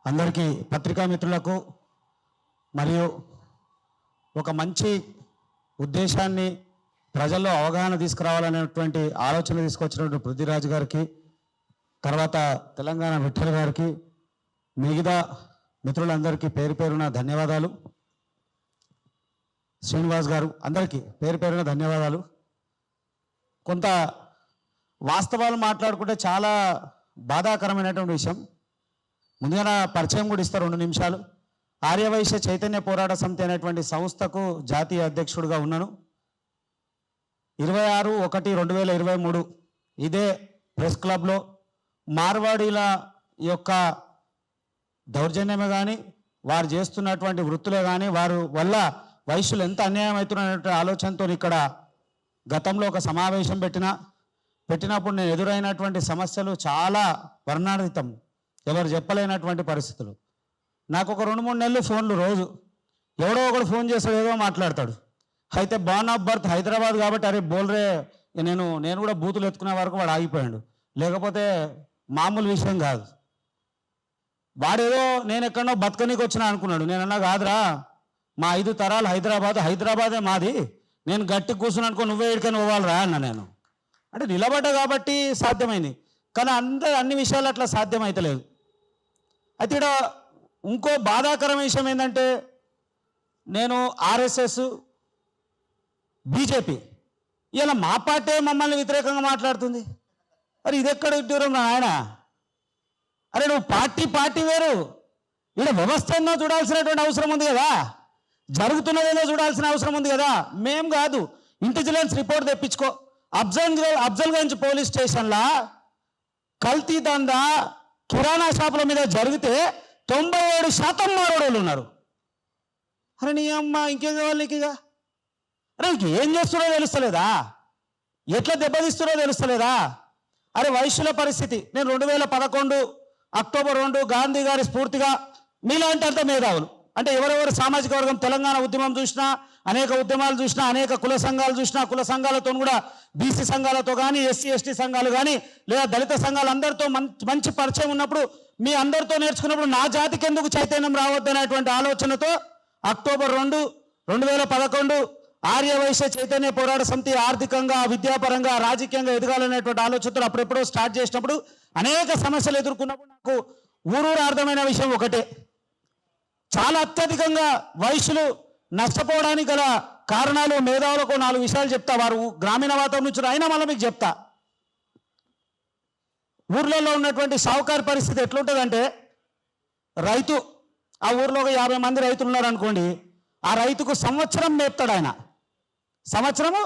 అందరికీ పత్రికా మిత్రులకు మరియు ఒక మంచి ఉద్దేశాన్ని ప్రజల్లో అవగాహన తీసుకురావాలనేటువంటి ఆలోచన తీసుకొచ్చినటువంటి పృథ్వీరాజ్ గారికి, తర్వాత తెలంగాణ విఠల్ గారికి, మిగతా మిత్రులందరికీ పేరు పేరున ధన్యవాదాలు. శ్రీనివాస్ గారు అందరికీ పేరు పేరున ధన్యవాదాలు. కొంత వాస్తవాలు మాట్లాడుకుంటే చాలా బాధాకరమైనటువంటి విషయం. ముందుగా నా పరిచయం కూడా ఇస్తారు 2 నిమిషాలు. ఆర్యవైశ్య చైతన్య పోరాట సమితి అనేటువంటి సంస్థకు జాతీయ అధ్యక్షుడిగా ఉన్నాను. 26/1/2023 ఇదే ప్రెస్ క్లబ్లో మార్వాడీల యొక్క దౌర్జన్యమే కానీ, వారు చేస్తున్నటువంటి వృత్తులే కానీ, వారు వల్ల వైశ్యులు ఎంత అన్యాయం అవుతున్నటువంటి ఆలోచనతో ఇక్కడ గతంలో ఒక సమావేశం పెట్టినప్పుడు నేను ఎదురైనటువంటి సమస్యలు చాలా వర్ణాతీతం, ఎవరు చెప్పలేనటువంటి పరిస్థితులు. నాకు ఒక 2-3 నెలలు ఫోన్లు రోజు ఎవడో ఒకడు ఫోన్ చేస్తాడు, ఏదో మాట్లాడతాడు. అయితే బాన్ ఆఫ్ బర్త్ హైదరాబాద్ కాబట్టి అరే బోల్రే నేను కూడా బూతులు ఎత్తుకునే వరకు వాడు ఆగిపోయాడు, లేకపోతే మామూలు విషయం కాదు. వాడేదో నేను ఎక్కడో బతకనీకి వచ్చినా అనుకున్నాడు. నేనన్నా కాదురా, మా 5 తరాలు హైదరాబాదే మాది, నేను గట్టి కూర్చుని అనుకో, నువ్వే ఇక్కడికని పోవాలిరా అన్న. నేను అంటే నిలబడ్డా కాబట్టి సాధ్యమైంది, కానీ అన్ని విషయాలు అట్లా సాధ్యమైతలేదు. అయితే ఇక్కడ ఇంకో బాధాకరమైన విషయం ఏంటంటే, నేను ఆర్ఎస్ఎస్, బీజేపీ ఇలా మా పార్టీ మమ్మల్ని వ్యతిరేకంగా మాట్లాడుతుంది. అరే ఇది ఎక్కడ దూరం ఆయన? అరే నువ్వు పార్టీ వేరు, ఇక్కడ వ్యవస్థ ఏందో చూడాల్సినటువంటి అవసరం ఉంది కదా, జరుగుతున్నదేదో చూడాల్సిన అవసరం ఉంది కదా. మేం కాదు, ఇంటెలిజెన్స్ రిపోర్ట్ తెప్పించుకో. అఫ్జల్గంజ్ పోలీస్ స్టేషన్లో కల్తీ దందా కిరాణా షాపుల మీద జరిగితే 97% మారోడోళ్ళు ఉన్నారు. అరే నీ అమ్మ ఇంకేం కావాలి నీకు? ఇక అరే నీకు ఏం చేస్తున్నారో తెలుస్తలేదా? ఎట్లా దెబ్బతీస్తున్నారో తెలుస్తలేదా? అరే వైశ్యుల పరిస్థితి, నేను 2011 అక్టోబర్ 2 గాంధీ గారి స్ఫూర్తిగా మీలాంటి అంత మేధావులు అంటే ఎవరెవరు సామాజిక వర్గం తెలంగాణ ఉద్యమం చూసినా, అనేక ఉద్యమాలు చూసినా, అనేక కుల సంఘాలు చూసినా, కుల సంఘాలతో కూడా బీసీ సంఘాలతో కానీ, ఎస్సీ ఎస్టీ సంఘాలు కానీ, లేదా దళిత సంఘాలు అందరితో మంచి పరిచయం ఉన్నప్పుడు, మీ అందరితో నేర్చుకున్నప్పుడు నా జాతికి ఎందుకు చైతన్యం రావద్దనేటువంటి ఆలోచనతో అక్టోబర్ 2, 2011 ఆర్యవైశ్య చైతన్య పోరాట సమితి ఆర్థికంగా, విద్యాపరంగా, రాజకీయంగా ఎదగాలనేటువంటి ఆలోచనతో అప్పుడెప్పుడో స్టార్ట్ చేసినప్పుడు అనేక సమస్యలు ఎదుర్కొన్నప్పుడు నాకు ఊరూరు అర్థమైన విషయం ఒకటే, చాలా అత్యధికంగా వైశ్యులు నష్టపోవడానికి గల కారణాలు మేధావులకు 4 విషయాలు చెప్తా. వారు గ్రామీణ వాతావరణం నుంచి అయినా మళ్ళీ మీకు చెప్తా. ఊర్లలో ఉన్నటువంటి సావుకారు పరిస్థితి ఎట్లుంటుందంటే, రైతు ఆ ఊర్లో ఒక 50 మంది రైతులు ఉన్నారు అనుకోండి, ఆ రైతుకు సంవత్సరం మేపుతాడు. ఆయన సంవత్సరము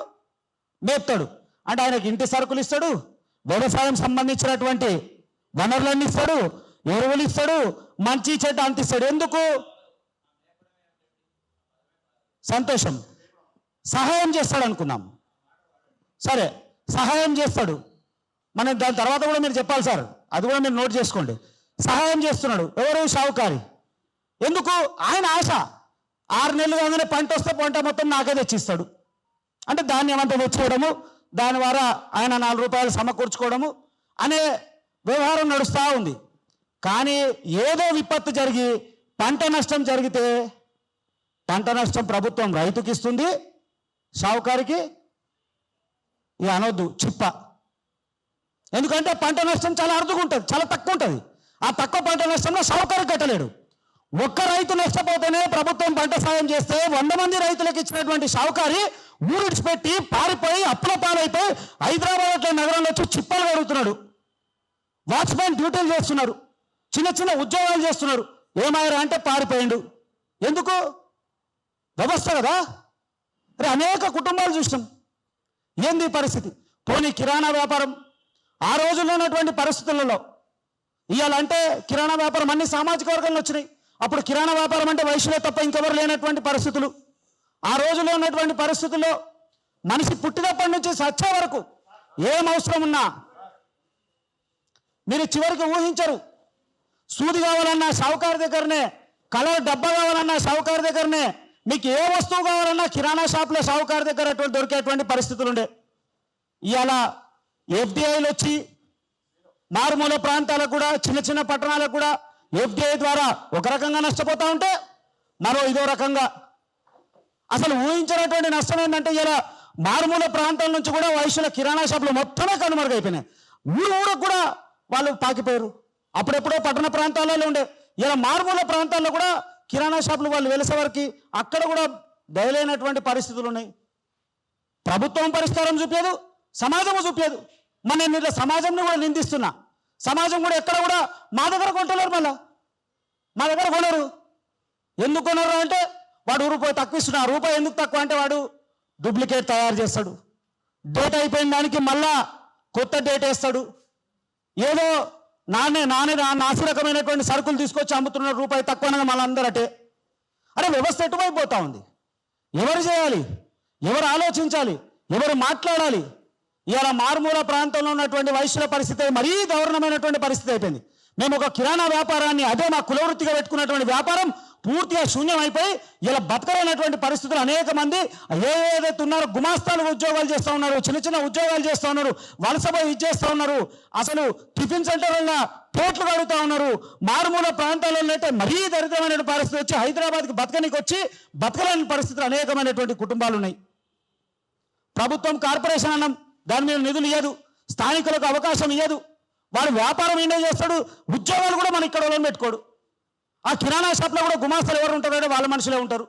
మేపుతాడు అంటే ఆయనకి ఇంటి సరుకులు ఇస్తాడు, వ్యవసాయం సంబంధించినటువంటి వనరులన్నీ ఇస్తాడు, ఎరువులు ఇస్తాడు, మంచి చెడ్డ అంతిస్తాడు. ఎందుకు? సంతోషం, సహాయం చేస్తాడు అనుకుందాం. సరే సహాయం చేస్తాడు, మనం దాని తర్వాత కూడా మీరు చెప్పాలి సార్, అది కూడా మీరు నోట్ చేసుకోండి. సహాయం చేస్తున్నాడు ఎవరు? షావుకారి. ఎందుకు? ఆయన ఆశ 6 నెలలు కాగానే పంట వస్తే పంట మొత్తం నాకే తెచ్చిస్తాడు అంటే ధాన్యం అంతా తెచ్చుకోవడము, దాని ద్వారా ఆయన 4 రూపాయలు సమకూర్చుకోవడము అనే వ్యవహారం నడుస్తూ ఉంది. కానీ ఏదో విపత్తు జరిగి పంట నష్టం జరిగితే పంట నష్టం ప్రభుత్వం రైతుకి ఇస్తుంది, షావుకారికి ఇక అనొద్దు చిప్ప. ఎందుకంటే పంట నష్టం చాలా అరుదుగా ఉంటుంది, చాలా తక్కువ ఉంటుంది. ఆ తక్కువ పంట నష్టంలో షావుకారికి కట్టలేడు. ఒక్క రైతు నష్టపోతేనే ప్రభుత్వం పంట సాయం చేస్తే 100 మంది రైతులకు ఇచ్చినటువంటి షావుకారి ఊరిడిచిపెట్టి పారిపోయి అప్పుల పాలైపోయి హైదరాబాద్ నగరంలో వచ్చి చిప్పలు కడుగుతున్నాడు, వాచ్మెన్ డ్యూటీలు చేస్తున్నారు, చిన్న చిన్న ఉద్యోగాలు చేస్తున్నారు. ఏమాయరా అంటే పారిపోయిండు. ఎందుకు? వ్యవస్థ కదా. అరే అనేక కుటుంబాలు చూసినాం. ఏంది పరిస్థితి? పోనీ కిరాణా వ్యాపారం ఆ రోజుల్లో ఉన్నటువంటి పరిస్థితులలో, ఇవాళంటే కిరాణా వ్యాపారం అన్ని సామాజిక వర్గాలు వచ్చినాయి. అప్పుడు కిరాణా వ్యాపారం అంటే వైశ్యులే తప్ప ఇంకెవరు లేనటువంటి పరిస్థితులు. ఆ రోజుల్లో ఉన్నటువంటి పరిస్థితుల్లో మనిషి పుట్టినప్పటి నుంచి చచ్చే వరకు ఏం అవసరం ఉన్నా మీరు చివరికి ఊహించరు. సూది కావాలన్నా షావుకారు దగ్గరనే, కలర్ డబ్బా కావాలన్నా షావుకారు దగ్గరనే, మీకు ఏ వస్తువు కావాలన్నా కిరాణా షాప్లో షావుకారు దగ్గర దొరికేటువంటి పరిస్థితులు ఉండే. ఇవాళ ఎఫ్డిఐలు వచ్చి మారుమూల ప్రాంతాలకు కూడా, చిన్న చిన్న పట్టణాలకు కూడా ఎఫ్డిఐ ద్వారా ఒక రకంగా నష్టపోతా ఉంటే మరో ఇదో రకంగా అసలు ఊహించినటువంటి నష్టం ఏంటంటే ఇలా మారుమూల ప్రాంతాల నుంచి కూడా వైశ్యుల కిరాణా షాపులు మొత్తమే కనుమరుగైపోయినాయి. ఊరకు కూడా వాళ్ళు పాకిపోయారు. అప్పుడెప్పుడో పట్టణ ప్రాంతాలలో ఉండే ఇలా మారుమూల ప్రాంతాల్లో కూడా కిరాణా షాపులు వాళ్ళు వెలిసే వరకు అక్కడ కూడా దయలేనటువంటి పరిస్థితులు ఉన్నాయి. ప్రభుత్వం పరిష్కారం చూపేదు, సమాజం చూపేదు. నేను ఇట్లా సమాజంని కూడా నిందిస్తున్నా. సమాజం కూడా ఎక్కడ కూడా మా దగ్గర కొంటలేరు, మళ్ళా మా దగ్గర కొనరు. ఎందుకు కొనరు అంటే వాడు రూపాయి తక్కువ ఇస్తున్నా. రూపాయి ఎందుకు తక్కువ అంటే వాడు డూప్లికేట్ తయారు చేస్తాడు. డేట్ అయిపోయిన దానికి మళ్ళా కొత్త డేట్ వేస్తాడు. ఏదో నాసి రకమైనటువంటి సరుకులు తీసుకొచ్చి అమ్ముతున్న రూపాయి తక్కువ అనగా మళ్ళీ అందరూ అటే. అరే వ్యవస్థ ఎటువైపోతా ఉంది? ఎవరు చేయాలి? ఎవరు ఆలోచించాలి? ఎవరు మాట్లాడాలి? ఇలా మారుమూల ప్రాంతంలో ఉన్నటువంటి వైశ్యుల పరిస్థితి మరీ దారుణమైనటువంటి పరిస్థితి అయిపోయింది. మేము ఒక కిరాణా వ్యాపారాన్ని, అదే మా కులవృత్తిగా పెట్టుకున్నటువంటి వ్యాపారం పూర్తిగా శూన్యం అయిపోయి ఇలా బతకలేనటువంటి పరిస్థితులు అనేక మంది ఏదైతే ఉన్నారో గుమాస్తాలు ఉద్యోగాలు చేస్తూ ఉన్నారు, చిన్న చిన్న ఉద్యోగాలు చేస్తూ ఉన్నారు, వలసపోయి ఇచ్చేస్తూ ఉన్నారు, అసలు టిఫిన్ సెంటర్ల పోట్లు కడుగుతూ ఉన్నారు. మారుమూల ప్రాంతాలలో అయితే మరీ దరిద్రమైన పరిస్థితి వచ్చి హైదరాబాద్కి బతకనికి వచ్చి బతకలేని పరిస్థితులు అనేకమైనటువంటి కుటుంబాలు ఉన్నాయి. ప్రభుత్వం కార్పొరేషన్ అన్నం దాని మీద నిధులు ఇవ్వదు, స్థానికులకు అవకాశం ఇవ్వదు. వాడు వ్యాపారం ఏంటో చేస్తాడు, ఉద్యోగాలు కూడా మన ఇక్కడ వాళ్ళని పెట్టుకోడు. ఆ కిరాణా షాప్లో కూడా గుమాస్తాలు ఎవరు ఉంటారంటే వాళ్ళ మనుషులే ఉంటారు.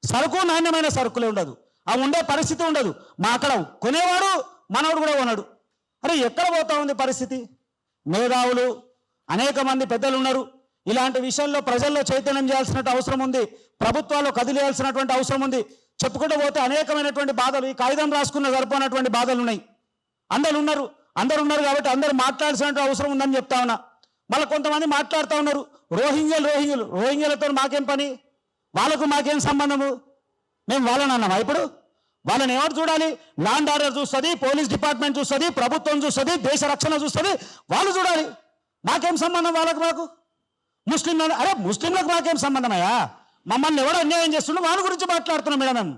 సరుకు నాణ్యమైన సరుకులే ఉండదు, ఆ ఉండే పరిస్థితి ఉండదు. మా అక్కడ కొనేవాడు మనవాడు కూడా కొనడు. అరే ఎక్కడ పోతా ఉంది పరిస్థితి? మేధావులు అనేక మంది పెద్దలు ఉన్నారు. ఇలాంటి విషయాల్లో ప్రజల్లో చైతన్యం చేయాల్సిన అవసరం ఉంది. ప్రభుత్వాలు కదిలేయాల్సినటువంటి అవసరం ఉంది. చెప్పుకుంటూ పోతే అనేకమైనటువంటి బాధలు, ఈ కాగితం రాసుకున్న సరిపోయినటువంటి బాధలు ఉన్నాయి. అందరు ఉన్నారు కాబట్టి అందరూ మాట్లాడాల్సిన అవసరం ఉందని చెప్తా ఉన్నా. మళ్ళీ కొంతమంది మాట్లాడుతూ ఉన్నారు, రోహింగ్యాలతో మాకేం పని, వాళ్ళకు మాకేం సంబంధము? మేము వాళ్ళని అన్నామా? ఇప్పుడు వాళ్ళని ఎవరు చూడాలి? ల్యాండ్ ఆర్డర్ చూస్తుంది, పోలీస్ డిపార్ట్మెంట్ చూస్తుంది, ప్రభుత్వం చూస్తుంది, దేశ రక్షణ చూస్తుంది, వాళ్ళు చూడాలి. మాకేం సంబంధం వాళ్ళకు? మాకు ముస్లింలు, అరే ముస్లింలకు మాకేం సంబంధమయ్యా? మమ్మల్ని ఎవడు అన్యాయం చేస్తున్నాడు వాని గురించి మాట్లాడుతున్నాం మేడం. మేము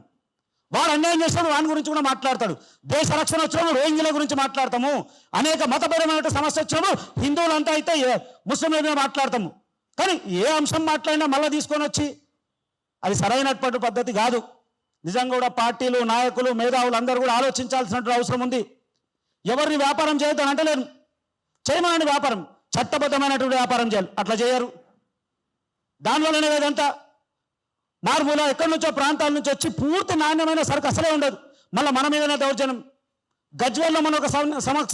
వాడు అన్యాయం చేస్తాడు వాని గురించి కూడా మాట్లాడతాడు. దేశ రక్షణ వచ్చినప్పుడు రోహింగ్యుల గురించి మాట్లాడతాము. అనేక మతపరమైన సమస్య వచ్చినప్పుడు హిందువులంతా అయితే ముస్లింల మీద మాట్లాడతాము. కానీ ఏ అంశం మాట్లాడినా మళ్ళీ తీసుకొని వచ్చి అది సరైనటువంటి పద్ధతి కాదు. నిజంగా కూడా పార్టీలు, నాయకులు, మేధావులు అందరూ కూడా ఆలోచించాల్సినటువంటి అవసరం ఉంది. ఎవరిని వ్యాపారం చేయొద్దని అంటలేను, చేయమనండి వ్యాపారం, చట్టబద్ధమైనటువంటి వ్యాపారం చేయాలి. అట్లా చేయరు. దానివల్లనే ఇదంతా మారుమూల ఎక్కడి నుంచో ప్రాంతాల నుంచి వచ్చి పూర్తి నాణ్యమైన సరుకు అసలే ఉండదు. మళ్ళీ మన మీదనే దౌర్జన్యం. గజ్వేల్లో మన ఒక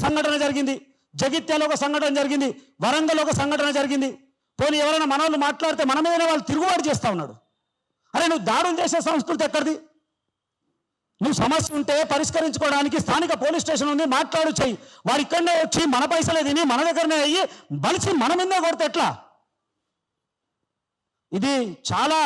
సంఘటన జరిగింది, జగిత్యాలో ఒక సంఘటన జరిగింది, వరంగల్ ఒక సంఘటన జరిగింది. పోనీ ఎవరైనా మన వాళ్ళు మాట్లాడితే మన మీదనే వాళ్ళు తిరుగుబాటు చేస్తూ ఉన్నాడు. అరే నువ్వు దాడులు చేసే సంస్కృతి ఎక్కడిది? నువ్వు సమస్య ఉంటే పరిష్కరించుకోవడానికి స్థానిక పోలీస్ స్టేషన్ ఉంది, మాట్లాడు చెయ్యి. వాడు ఇక్కడనే వచ్చి మన పైసలే తిని మన దగ్గరనే అయ్యి బలిసి మన మీదే కొడితే ఎట్లా? ఇది చాలా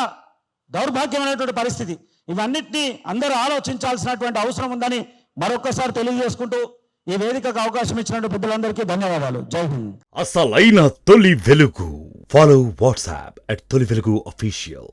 దౌర్భాగ్యమైనటువంటి పరిస్థితి. ఇవన్నిటినీ అందరూ ఆలోచించాల్సినటువంటి అవసరం ఉందని మరొకసారి తెలియజేసుకుంటూ ఈ వేదికకు అవకాశం ఇచ్చినటువంటి పెద్దలందరికీ ధన్యవాదాలు. జై హింద్. అసలైన తొలి వెలుగు. ఫాలో వాట్సాప్ @తొలి వెలుగు official.